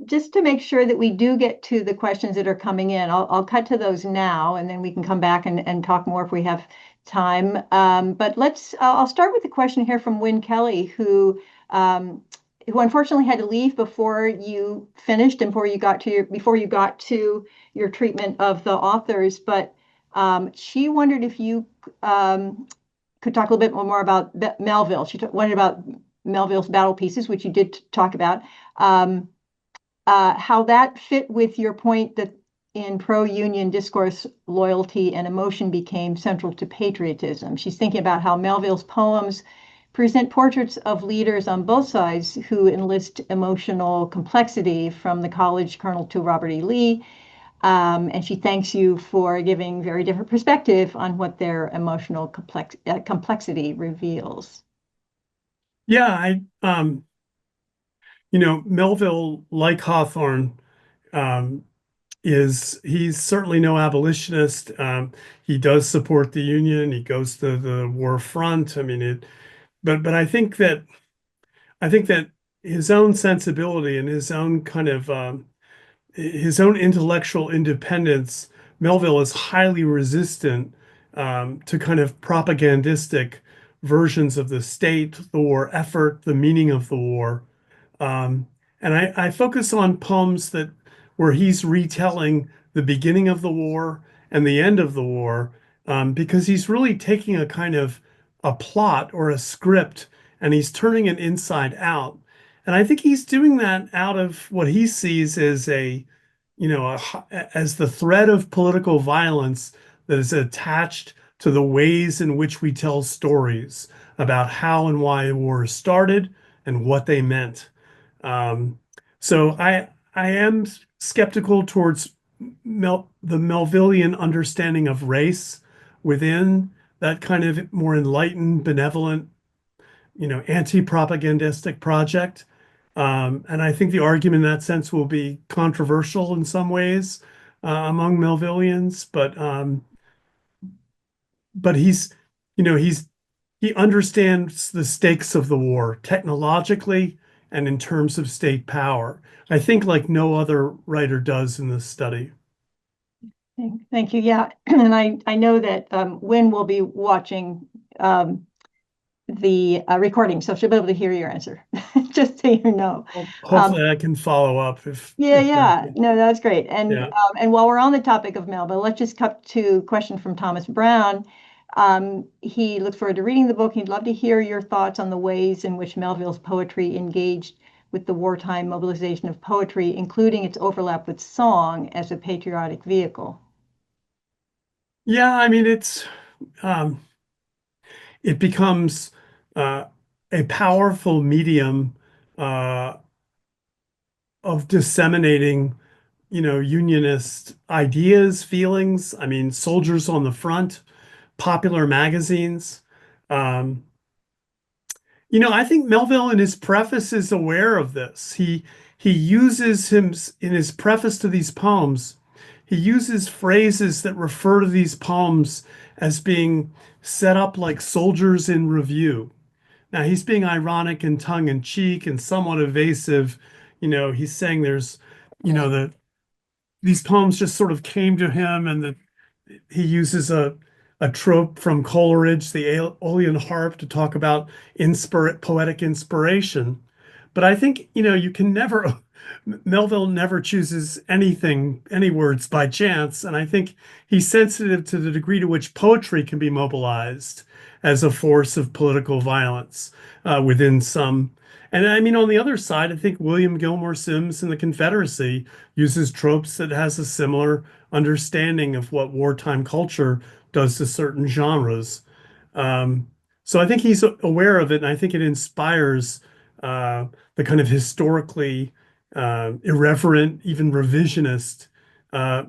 just to make sure that we do get to the questions that are coming in, I'll cut to those now, and then we can come back and talk more if we have time. But I'll start with a question here from Wynn Kelly, who unfortunately had to leave before you finished and before you got to your treatment of the authors. But she wondered if you could talk a little bit more about Melville. She wondered about Melville's battle pieces, which you did talk about, how that fit with your point that in pro-Union discourse, loyalty and emotion became central to patriotism. She's thinking about how Melville's poems present portraits of leaders on both sides who enlist emotional complexity, from the college colonel to Robert E. Lee. And she thanks you for giving very different perspective on what their emotional complexity reveals. Yeah, Melville, like Hawthorne, um, he's certainly no abolitionist. He does support the Union. He goes to the war front. I mean, but I think that his own sensibility and his own kind of his own intellectual independence, Melville is highly resistant to kind of propagandistic versions of the state, the war effort, the meaning of the war. Um, and I focus on poems where he's retelling the beginning of the war and the end of the war, because he's really taking a kind of a plot or a script and he's turning it inside out. And I think he's doing that out of what he sees as as the thread of political violence that is attached to the ways in which we tell stories about how and why the war started and what they meant. Um, so I am skeptical towards the Melvillian understanding of race within that kind of more enlightened, benevolent, anti-propagandistic project. And I think the argument in that sense will be controversial in some ways among Melvillians, but he understands the stakes of the war technologically and in terms of state power. I think like no other writer does in this study. Thank you. Yeah, and I know that Wynn will be watching the recording, so she'll be able to hear your answer. Just so you know. Well, hopefully I can follow up Yeah. No, that's great. yeah. And while we're on the topic of Melville, let's just cut to a question from Thomas Brown. He looks forward to reading the book. He'd love to hear your thoughts on the ways in which Melville's poetry engaged with the wartime mobilization of poetry, including its overlap with song as a patriotic vehicle. Yeah, I mean it becomes uh, a powerful medium uh, of disseminating, unionist ideas, feelings. I mean, soldiers on the front, popular magazines. Um, I think Melville in his preface is aware of this. He uses him in his preface to these poems. He uses phrases that refer to these poems as being set up like soldiers in review. Now he's being ironic and tongue in cheek and somewhat evasive. He's saying there's, the these poems just sort of came to him, and that he uses a trope from Coleridge, the Aeolian harp, to talk about poetic inspiration. But I think, you can never, Melville never chooses any words by chance. And I think he's sensitive to the degree to which poetry can be mobilized as a force of political violence within some. And I mean, on the other side, I think William Gilmore Simms in the Confederacy uses tropes that has a similar understanding of what wartime culture does to certain genres. Um, so I think he's aware of it, and I think it inspires the kind of historically irreverent, even revisionist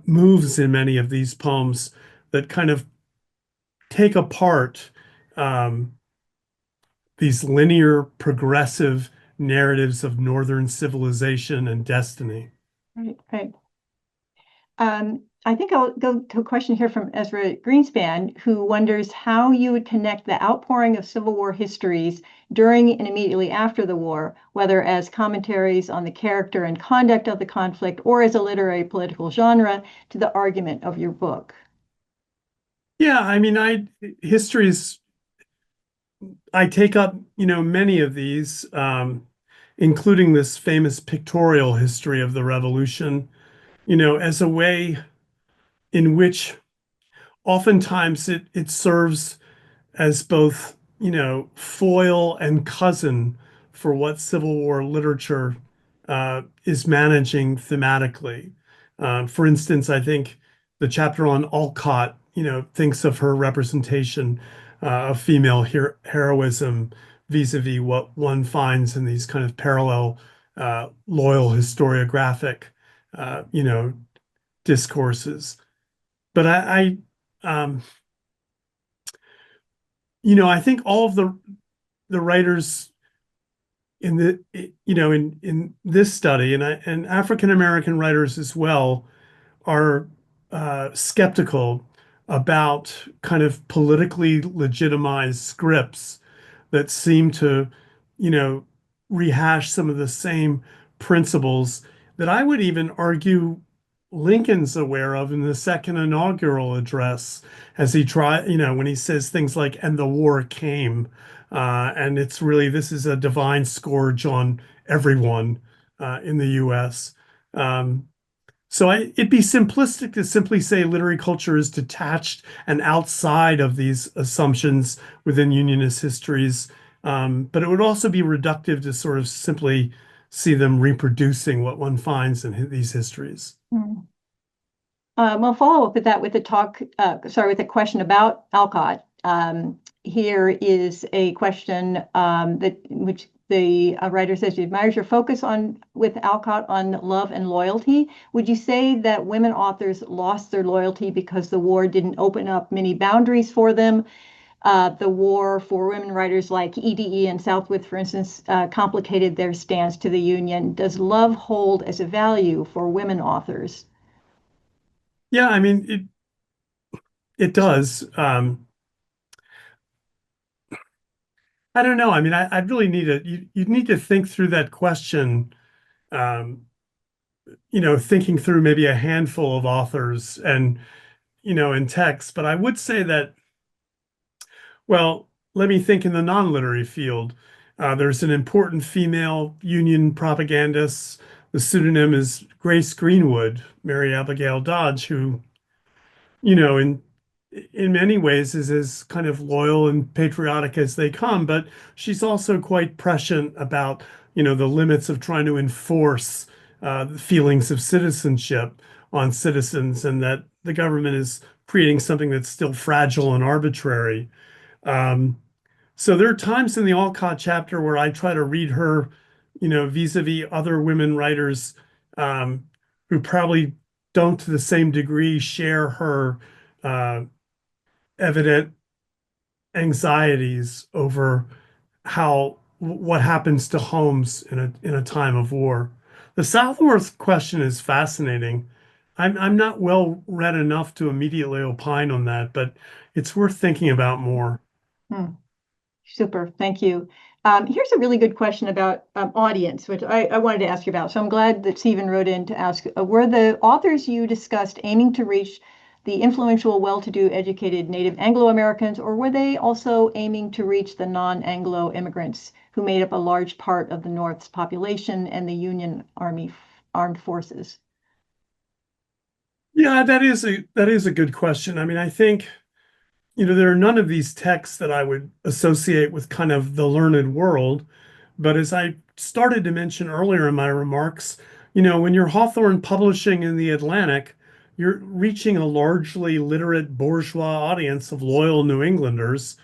moves in many of these poems that kind of take apart um, these linear, progressive narratives of Northern civilization and destiny. Right, right. I think I'll go to a question here from Ezra Greenspan, who wonders how you would connect the outpouring of Civil War histories during and immediately after the war, whether as commentaries on the character and conduct of the conflict or as a literary political genre, to the argument of your book. Yeah, I mean, histories, I take up, many of these, including this famous pictorial history of the Revolution, as a way in which oftentimes it serves as both, foil and cousin for what Civil War literature is managing thematically. For instance, I think the chapter on Alcott, thinks of her representation of female heroism vis-a-vis what one finds in these kind of parallel loyal historiographic, discourses. But I think all of the writers in in this study, and African American writers as well, are skeptical about kind of politically legitimized scripts that seem to, you know, rehash some of the same principles that I would even argue Lincoln's aware of in the second inaugural address, as he when he says things like, and the war came. And it's really, this is a divine scourge on everyone in the US. Um, it'd be simplistic to simply say literary culture is detached and outside of these assumptions within Unionist histories. But it would also be reductive to sort of simply see them reproducing what one finds in these histories. Mm. We'll follow up with that with with a question about Alcott. Here is a question which the writer says, he admires your focus with Alcott on love and loyalty. Would you say that women authors lost their loyalty because the war didn't open up many boundaries for them? The war for women writers like EDE and Southwith, for instance, complicated their stance to the Union. Does love hold as a value for women authors? Yeah, I mean, it does. I don't know. I mean, I'd really you'd need to think through that question, um, thinking through maybe a handful of authors and, in text. But I would say that, well, let me think in the non-literary field. There's an important female Union propagandist. The pseudonym is Grace Greenwood, Mary Abigail Dodge, who, in many ways is as kind of loyal and patriotic as they come, but she's also quite prescient about, the limits of trying to enforce the feelings of citizenship on citizens, and that the government is creating something that's still fragile and arbitrary. Um, so there are times in the Alcott chapter where I try to read her, vis-a-vis other women writers um, who probably don't to the same degree share her uh, evident anxieties over how what happens to homes in a time of war. The Southworth question is fascinating. I'm not well read enough to immediately opine on that, but it's worth thinking about more. Hmm. Super, thank you. Here's a really good question about audience, which I wanted to ask you about. So I'm glad that Stephen wrote in to ask, were the authors you discussed aiming to reach the influential, well-to-do, educated native Anglo-Americans, or were they also aiming to reach the non-Anglo immigrants who made up a large part of the North's population and the Union Army armed forces? Yeah, that is a good question. I mean, I think, there are none of these texts that I would associate with kind of the learned world. But as I started to mention earlier in my remarks, when you're Hawthorne publishing in the Atlantic, you're reaching a largely literate bourgeois audience of loyal New Englanders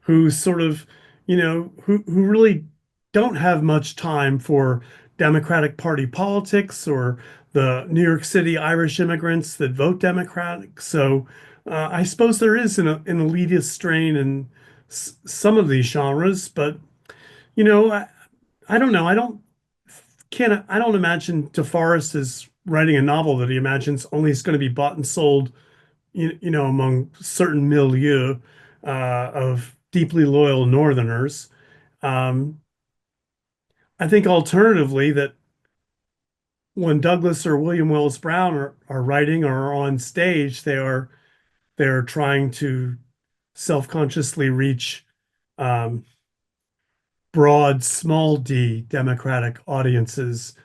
who sort of, who really don't have much time for Democratic Party politics or the New York City Irish immigrants that vote Democratic. So I suppose there is an elitist strain in some of these genres, but I don't know. I don't imagine DeForest is writing a novel that he imagines only is going to be bought and sold, among certain milieu of deeply loyal Northerners. Um, I think alternatively that when Douglas or William Wells Brown are writing or are on stage, they're trying to self-consciously reach um, broad, small d Democratic audiences,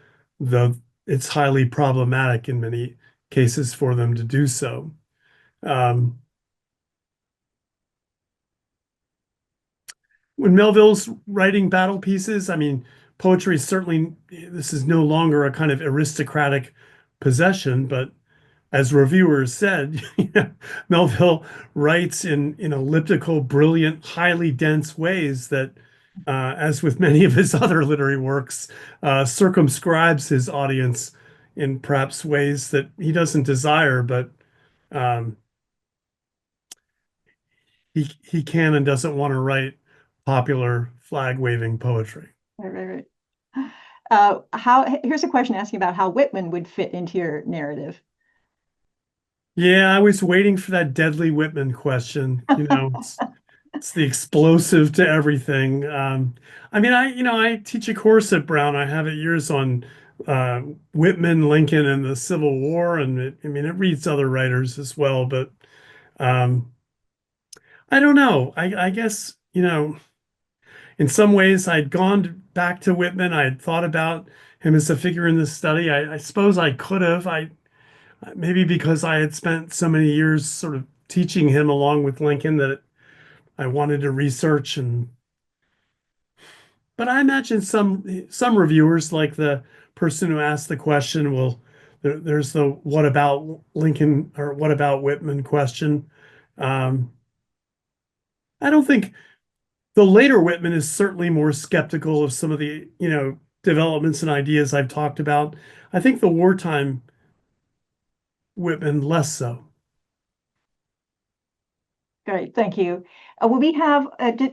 though it's highly problematic in many cases for them to do so. Um, when Melville's writing battle pieces, I mean, poetry is certainly, this is no longer a kind of aristocratic possession, but as reviewers said, Melville writes in elliptical, brilliant, highly dense ways that, as with many of his other literary works, circumscribes his audience in perhaps ways that he doesn't desire, but um, he can and doesn't want to write popular flag waving poetry. Right, right, right. Here's a question asking about how Whitman would fit into your narrative. Yeah, I was waiting for that deadly Whitman question. It's the explosive to everything. I mean, I teach a course at Brown. I have it years on Whitman, Lincoln, and the Civil War, and I mean, it reads other writers as well. But um, I don't know. I guess in some ways, I'd gone back to Whitman. I had thought about him as a figure in the study. I suppose I could have. I maybe because I had spent so many years sort of teaching him along with Lincoln that I wanted to research and but I imagine some reviewers, like the person who asked the question, there's the what about Lincoln or what about Whitman question. Um, I don't think the later Whitman is certainly more skeptical of some of the, developments and ideas I've talked about. I think the wartime Whitman less so. Great, thank you. Well, we have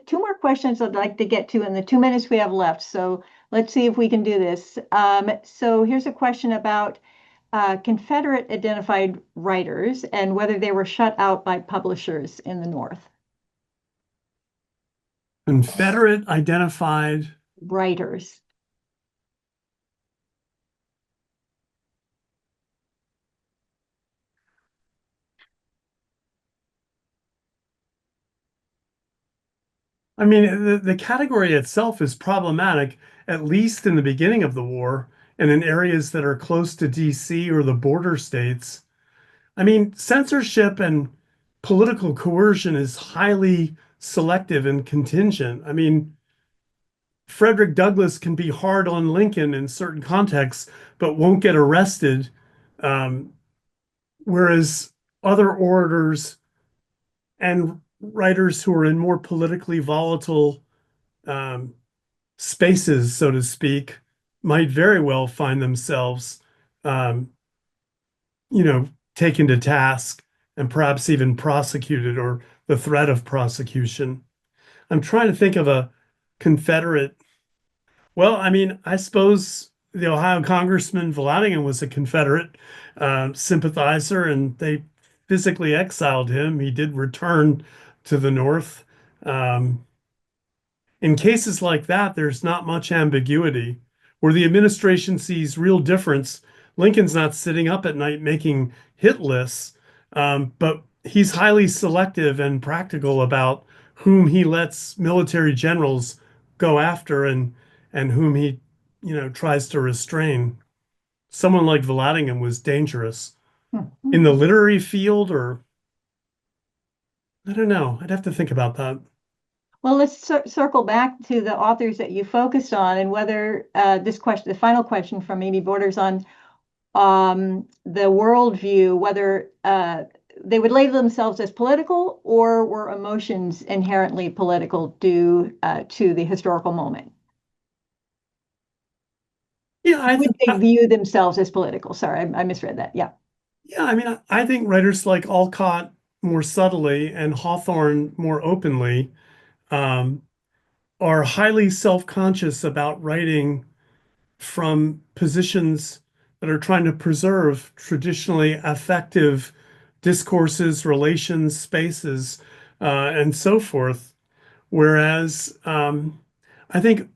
two more questions I'd like to get to in the 2 minutes we have left. So let's see if we can do this. So here's a question about Confederate identified writers and whether they were shut out by publishers in the North. Confederate identified. Writers. I mean, the category itself is problematic, at least in the beginning of the war and in areas that are close to DC or the border states. I mean, censorship and political coercion is highly selective and contingent. I mean, Frederick Douglass can be hard on Lincoln in certain contexts, but won't get arrested. Um, whereas other orators and writers who are in more politically volatile um, spaces, so to speak, might very well find themselves, um, taken to task and perhaps even prosecuted or the threat of prosecution. I'm trying to think of a Confederate. Well, I mean, I suppose the Ohio Congressman Vallandigham was a Confederate sympathizer, and they physically exiled him. He did return to the North. Um, in cases like that, there's not much ambiguity. Where the administration sees real difference, Lincoln's not sitting up at night making hit lists, but he's highly selective and practical about whom he lets military generals go after and whom he, tries to restrain. Someone like Vallandigham was dangerous. In the Mhm. literary field, or I don't know, I'd have to think about that. Well, let's circle back to the authors that you focused on and whether this question, the final question from Amy borders on the worldview, whether they would label themselves as political or were emotions inherently political due to the historical moment. Yeah, Would they view themselves as political? Sorry, I misread that. Yeah. yeah, I mean, I think writers like Alcott more subtly and Hawthorne more openly um, are highly self-conscious about writing from positions that are trying to preserve traditionally affective discourses, relations, spaces, and so forth. Whereas I think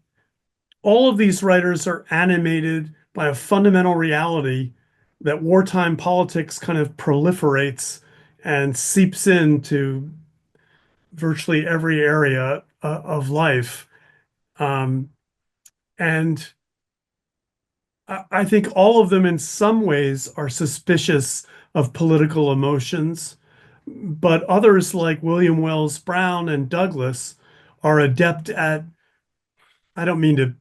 all of these writers are animated by a fundamental reality that wartime politics kind of proliferates and seeps into virtually every area of life. Um, and I think all of them, in some ways, are suspicious of political emotions, but others, like William Wells Brown and Douglass, are adept at, I don't mean to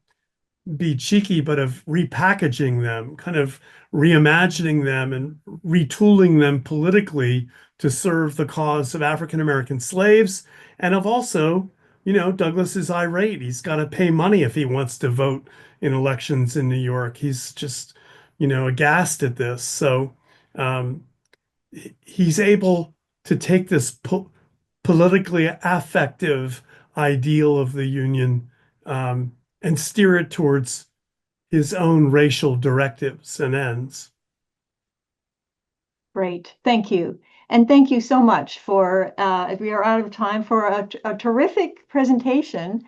be cheeky, but of repackaging them, kind of reimagining them and retooling them politically to serve the cause of African American slaves and of also, Douglas is irate. He's got to pay money if he wants to vote in elections in New York. He's just, aghast at this. So um, he's able to take this politically affective ideal of the Union and steer it towards his own racial directives and ends. Great. Thank you. And thank you so much for, we are out of time for a terrific presentation.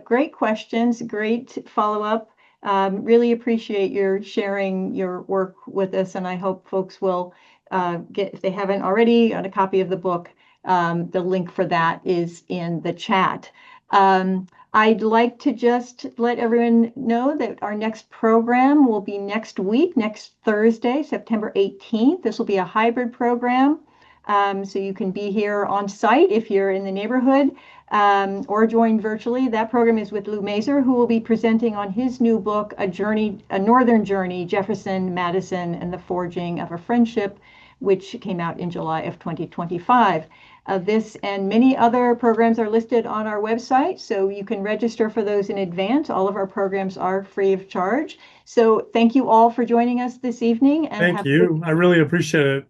Great questions, great follow-up. Really appreciate your sharing your work with us, and I hope folks will get, if they haven't already, got a copy of the book. The link for that is in the chat. I'd like to just let everyone know that our next program will be next week, next Thursday, September 18th. This will be a hybrid program. So you can be here on site if you're in the neighborhood or join virtually. That program is with Lou Mazer, who will be presenting on his new book, A Northern Journey, Jefferson, Madison, and the Forging of a Friendship, which came out in July of 2025. This and many other programs are listed on our website, so you can register for those in advance. All of our programs are free of charge. So thank you all for joining us this evening and Thank have a good you. I really appreciate it.